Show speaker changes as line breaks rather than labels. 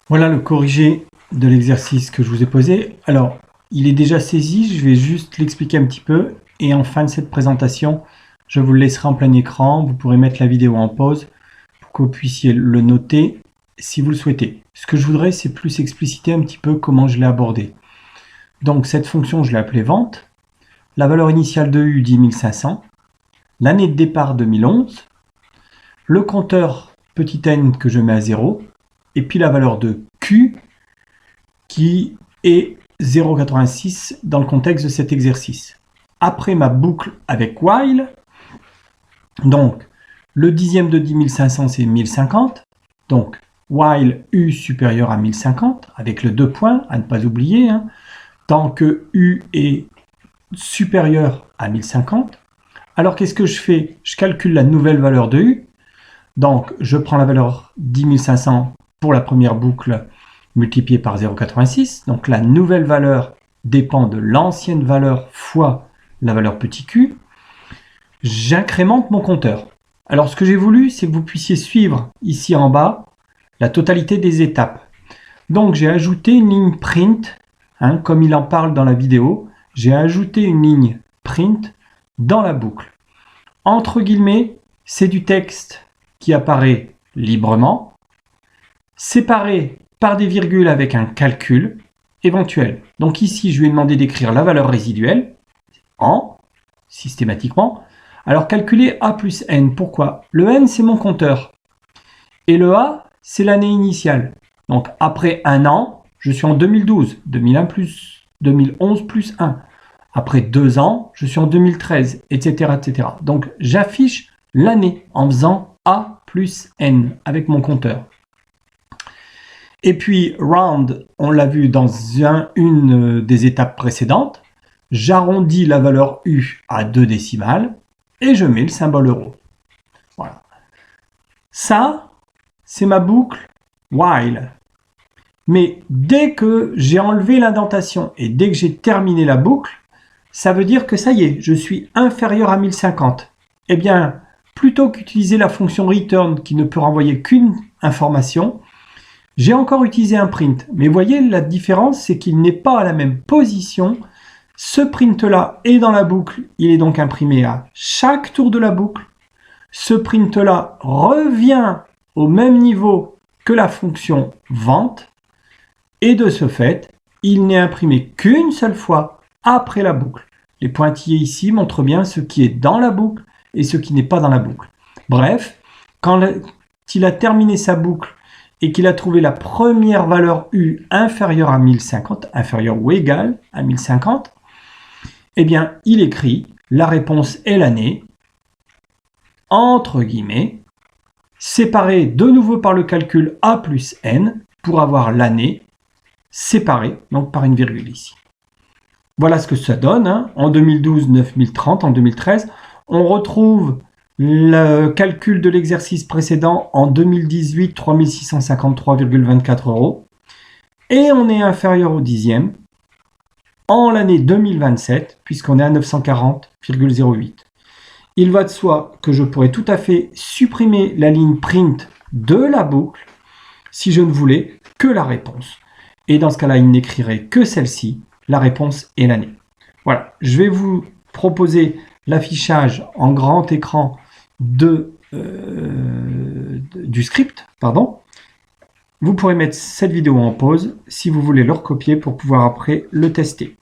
Voilà le corrigé de l'exercice que je vous ai posé. Alors, il est déjà saisi, je vais juste l'expliquer un petit peu. Et en fin de cette présentation, je vous le laisserai en plein écran. Vous pourrez mettre la vidéo en pause pour que vous puissiez le noter si vous le souhaitez. Ce que je voudrais, c'est plus expliciter un petit peu comment je l'ai abordé. Donc, cette fonction, je l'ai appelée vente. La valeur initiale de U, 10 500. L'année de départ, 2011. Le compteur petit n que je mets à 0. Et puis la valeur de Q qui est 0,86 dans le contexte de cet exercice. Après ma boucle avec while, donc le dixième de 10 500 c'est 1050, donc while U supérieur à 1050, avec le 2 points, à ne pas oublier, hein, tant que U est supérieur à 1050. Alors qu'est-ce que je fais? Je calcule la nouvelle valeur de U, donc je prends la valeur 10 500 pour la première boucle multiplié par 0,86. Donc la nouvelle valeur dépend de l'ancienne valeur fois la valeur petit q. J'incrémente mon compteur. Alors ce que j'ai voulu, c'est que vous puissiez suivre ici en bas la totalité des étapes. Donc j'ai ajouté une ligne print, hein, comme il en parle dans la vidéo. J'ai ajouté une ligne print dans la boucle. Entre guillemets, c'est du texte qui apparaît librement, séparé par des virgules avec un calcul éventuel. Donc ici, je lui ai demandé d'écrire la valeur résiduelle en, systématiquement. Alors calculer A plus N, pourquoi? Le N, c'est mon compteur. Et le A, c'est l'année initiale. Donc après un an, je suis en 2012, 2011 plus 1. Après 2 ans, je suis en 2013, etc. etc. Donc j'affiche l'année en faisant A plus N avec mon compteur. Et puis, round, on l'a vu dans une des étapes précédentes, j'arrondis la valeur U à 2 décimales et je mets le symbole euro. Voilà. Ça, c'est ma boucle while. Mais dès que j'ai enlevé l'indentation et dès que j'ai terminé la boucle, ça veut dire que ça y est, je suis inférieur à 1050. Eh bien, plutôt qu'utiliser la fonction return qui ne peut renvoyer qu'une information, j'ai encore utilisé un print, mais vous voyez la différence, c'est qu'il n'est pas à la même position. Ce print-là est dans la boucle, il est donc imprimé à chaque tour de la boucle. Ce print-là revient au même niveau que la fonction vente, et de ce fait, il n'est imprimé qu'une seule fois après la boucle. Les pointillés ici montrent bien ce qui est dans la boucle et ce qui n'est pas dans la boucle. Bref, quand il a terminé sa boucle, et qu'il a trouvé la première valeur U inférieure à 1050, inférieure ou égale à 1050, eh bien, il écrit la réponse est l'année, entre guillemets, séparée de nouveau par le calcul A plus N, pour avoir l'année séparée, donc par une virgule ici. Voilà ce que ça donne, hein. En 2012, 9030, en 2013, on retrouve le calcul de l'exercice précédent en 2018, 3653,24 euros. Et on est inférieur au dixième en l'année 2027, puisqu'on est à 940,08. Il va de soi que je pourrais tout à fait supprimer la ligne print de la boucle si je ne voulais que la réponse. Et dans ce cas-là, il n'écrirait que celle-ci, la réponse est l'année. Voilà, je vais vous proposer l'affichage en grand écran du script, pardon. Vous pourrez mettre cette vidéo en pause si vous voulez le recopier pour pouvoir après le tester.